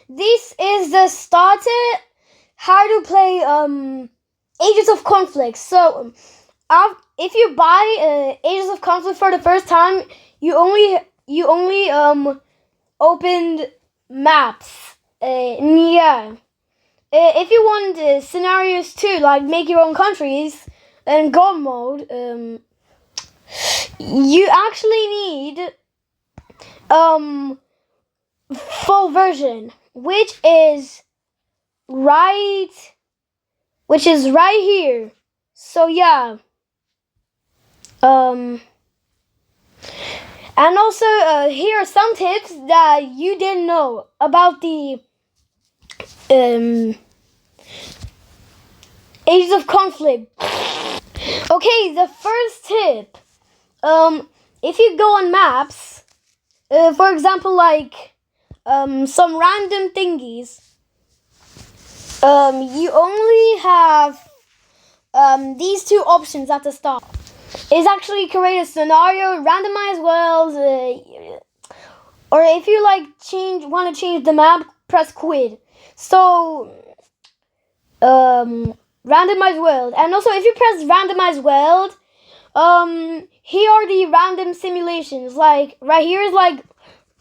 this is the starter how to play Ages of Conflict. So if you buy Ages of Conflict for the first time, you only opened maps. Yeah. If you want scenarios too, like make your own countries and God mode, you actually need full version, which is right here. So yeah. And also here are some tips that you didn't know about the Ages of Conflict. Okay, the first tip. If you go on maps, for example, like some random thingies, you only have these two options at the start. It's actually create a scenario, randomize worlds, or if you want to change the map, press quit. So randomize world, and also if you press randomize world, here are the random simulations. Like right here is like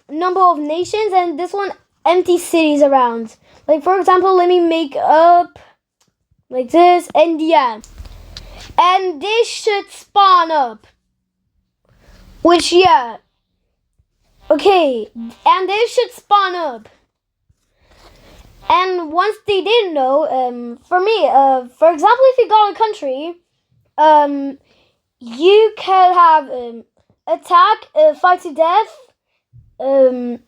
number of nations, and this one empty cities around. Like for example, let me make up like this, and yeah, and this should spawn up. Which yeah, okay, and this should spawn up. And once they didn't know, for me, for example, if you got a country, you can have attack, fight to death, a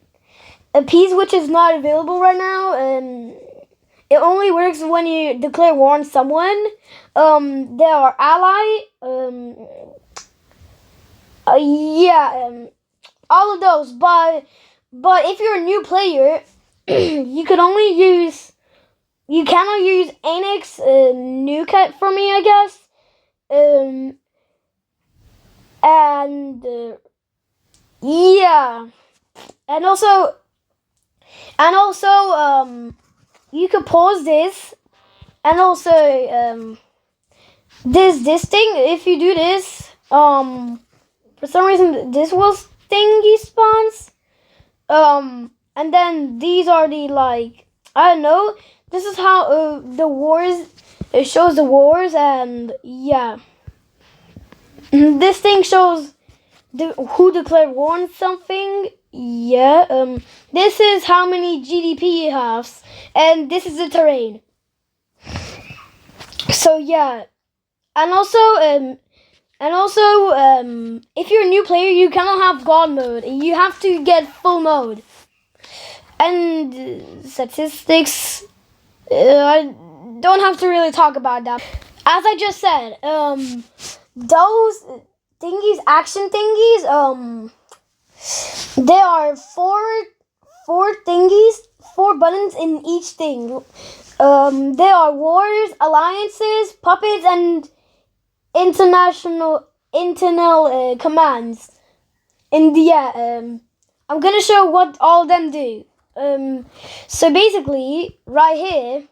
piece which is not available right now. It only works when you declare war on someone. There are ally, all of those. But if you're a new player, you cannot use Annex nuke for me, I guess. Yeah, and also you could pause this, and also this thing. If you do this, for some reason this was thingy spawns. And then these are the I don't know. This is how the wars. It shows the wars, and yeah. This thing shows who declared war on something. Yeah. This is how many GDP you have, and this is the terrain. So yeah, and also if you're a new player, you cannot have God mode. You have to get full mode. And statistics, I don't have to really talk about that. As I just said, those thingies, action thingies, there are four thingies, 4 buttons in each thing. There are wars, alliances, puppets, and internal commands. And yeah, I'm gonna show what all of them do. So basically right here,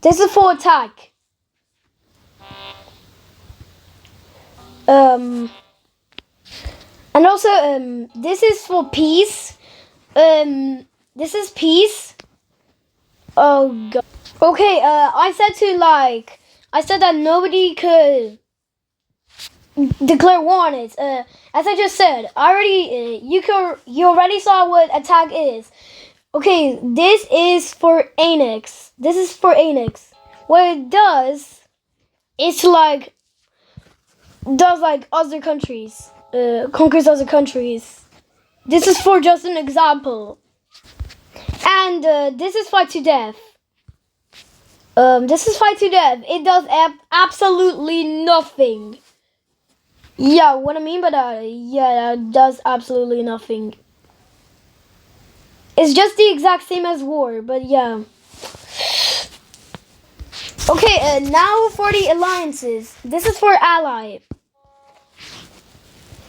this is for attack. And also this is for peace. This is peace. Oh god. Okay, I said that nobody could declare war on it. As I just said, you already saw what attack is. Okay, this is for Annex. What it does, it's does other countries, conquers other countries. This is for just an example. And this is fight to death. It does absolutely nothing. Yeah, what I mean by that, it does absolutely nothing. It's just the exact same as war, but yeah. Okay, now for the alliances. This is for ally.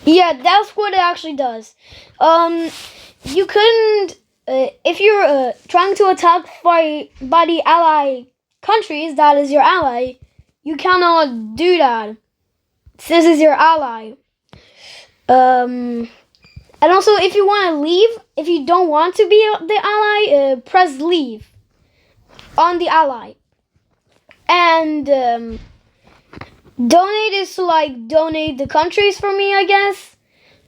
Yeah, that's what it actually does. you couldn't, if you're trying to attack by the ally countries, that is your ally, you cannot do that. This is your ally. And also, if you want to leave, if you don't want to be the ally, press leave on the ally. And donate is to like donate the countries for me, I guess.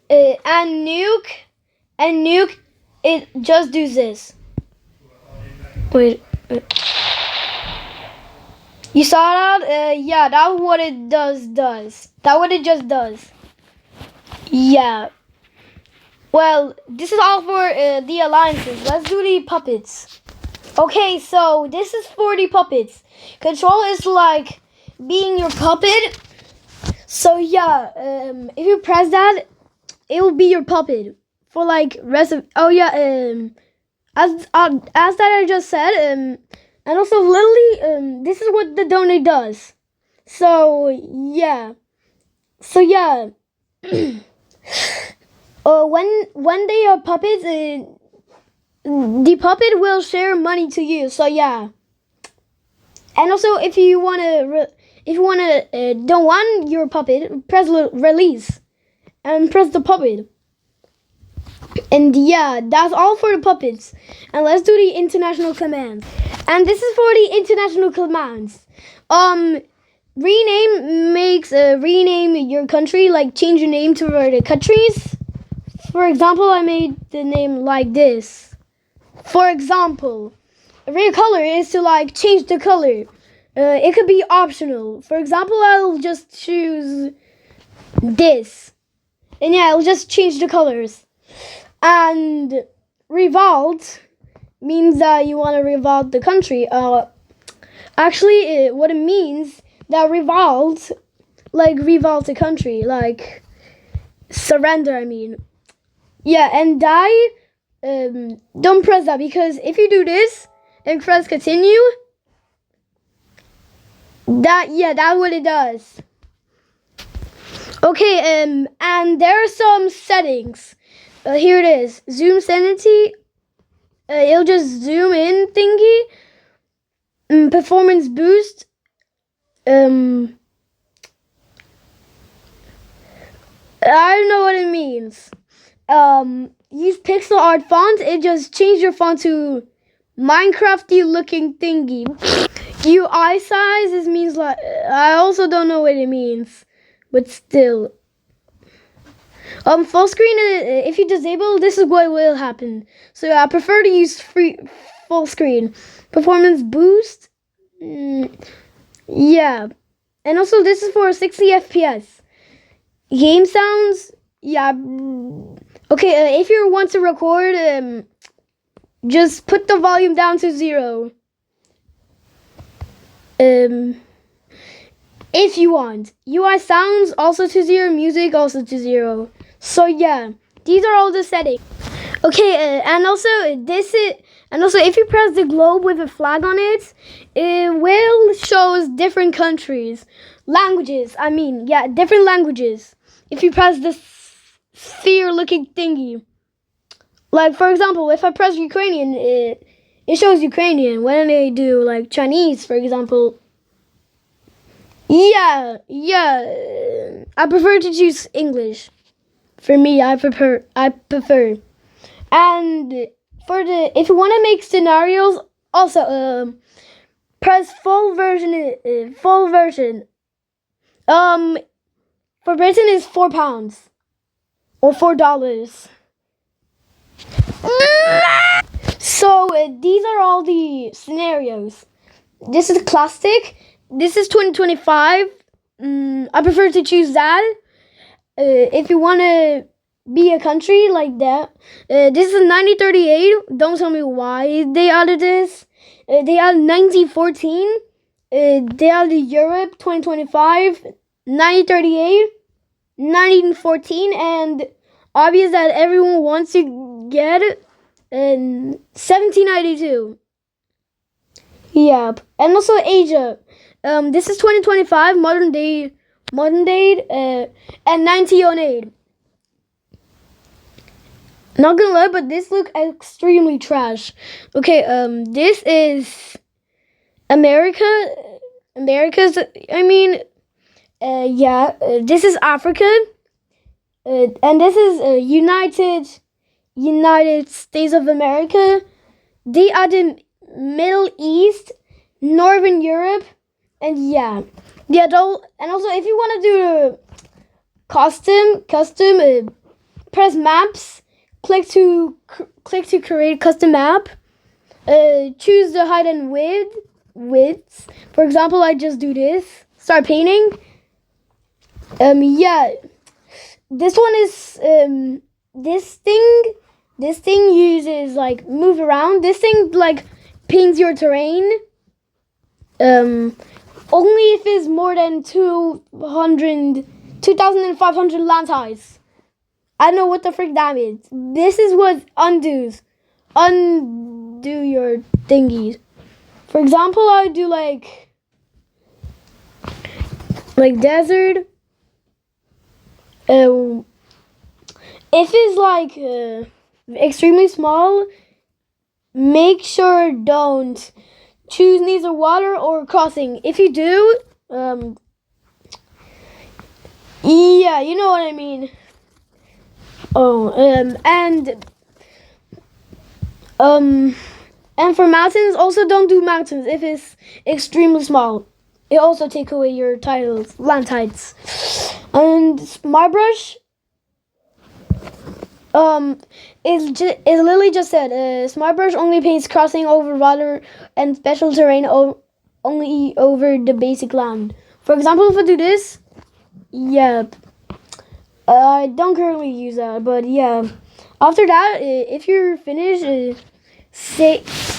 And nuke, it just does this. Wait. You saw that? Yeah, that's what it does. That's what it just does. Yeah. Well, this is all for the alliances. Let's do the puppets. Okay, so this is for the puppets. Control is like being your puppet. So yeah, if you press that, it will be your puppet for like rest of. Oh yeah, as that I just said, and also literally, this is what the donate does. So yeah. When they are puppets, the puppet will share money to you. So yeah. And also, if you wanna don't want your puppet, press release and press the puppet. And yeah, that's all for the puppets. And let's do the international commands. And this is for the international commands. Rename your country, like change your name to the countries. For example, I made the name like this. For example, red color is to like change the color. It could be optional. For example, I'll just choose this. And yeah, I'll just change the colors. And revolt means that you want to revolt the country. Actually, what it means that revolt the country, like surrender. I mean, yeah, and die. Don't press that, because if you do this and press continue, that's what it does. Okay, and there are some settings. Here it is. Zoom sanity. It'll just zoom in thingy. Performance boost. I don't know what it means. Use pixel art font. It just changed your font to Minecrafty looking thingy. UI size. This means like I also don't know what it means, but still. Full screen. If you disable, this is what will happen. So I prefer to use full screen. Performance boost. Yeah, and also this is for 60 FPS. Game sounds. Yeah. Okay, if you want to record, just put the volume down to 0. If you want. UI sounds also to 0, music also to 0. So yeah, these are all the settings. Okay, and also if you press the globe with a flag on it, it will show different countries, languages. I mean, yeah, different languages. If you press the sphere-looking thingy, like for example, if I press Ukrainian, it shows Ukrainian. When I do like Chinese, for example, yeah, I prefer to choose English. For me, I prefer. And if you want to make scenarios, also press full version. For Britain is £4 or $4. So these are all the scenarios. This is classic. This is 2025. I prefer to choose that. If you want to be a country like that. This is 1938. Don't tell me why they added this. They added 1914. They added Europe 2025. 1938. 1914. And obvious that everyone wants to get it. 1792. Yeah. And also Asia. This is 2025. Modern day. And 1908. Not gonna lie, but this look extremely trash. Okay, this is America. America's. I mean, yeah. This is Africa, and this is United States of America. They are the Middle East, Northern Europe, and yeah, the adult. And also, if you want to do a custom, press maps. Click to create custom map. Choose the height and width. For example, I just do this. Start painting. Yeah. This one is this thing uses like move around. This thing like pings your terrain. Only if it's more than 2,500 land heights. I don't know what the frick that means. This is what undo your thingies. For example, I would do like desert. If it's like extremely small, make sure don't choose neither water or crossing. If you do, yeah, you know what I mean. And for mountains, also don't do mountains if it's extremely small. It also take away your land heights. And my brush, it literally just said, Smart Brush only paints crossing over water and special terrain only over the basic land. For example, if I do this, yep. I don't currently use that, but yeah. After that, if you're finished,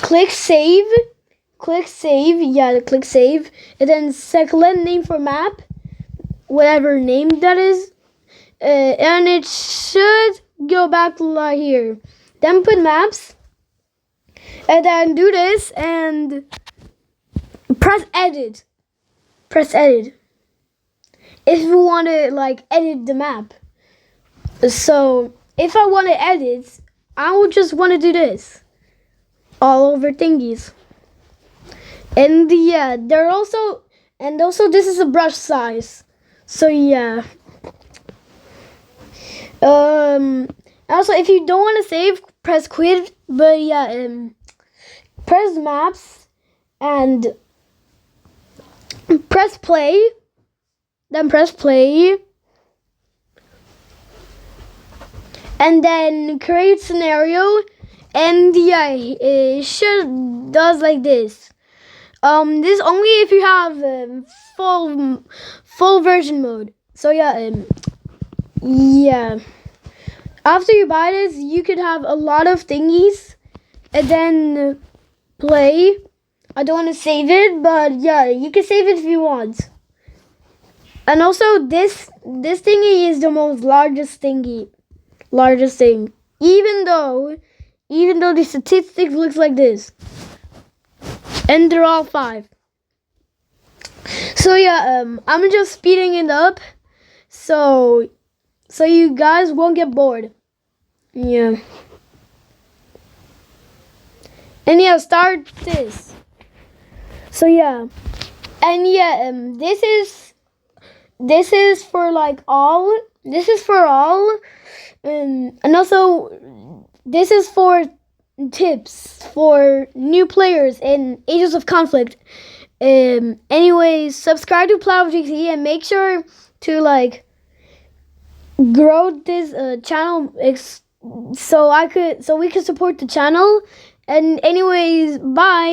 click save. Click save, and then select name for map, whatever name that is, and it should go back like here. Then put maps, and then do this and press edit. Press edit if you want to like edit the map. So if I want to edit, I would just want to do this all over thingies. And yeah, also this is a brush size. So yeah. Also, if you don't want to save, press quit. But yeah, press maps and press play. Then press play. And then create scenario. And yeah, it does like this. This only if you have full version mode. So yeah, yeah. After you buy this, you could have a lot of thingies, and then play. I don't want to save it, but yeah, you can save it if you want. And also, this thingy is the largest thing. Even though the statistics looks like this. And they're all 5. So yeah, I'm just speeding it up, so you guys won't get bored. Yeah. And yeah, start this. So yeah, and yeah, this is for like all. This is for all, and also this is for tips for new players in Ages of Conflict. Anyways, subscribe to PlowGC and make sure to like grow this channel so we could support the channel. And anyways, bye.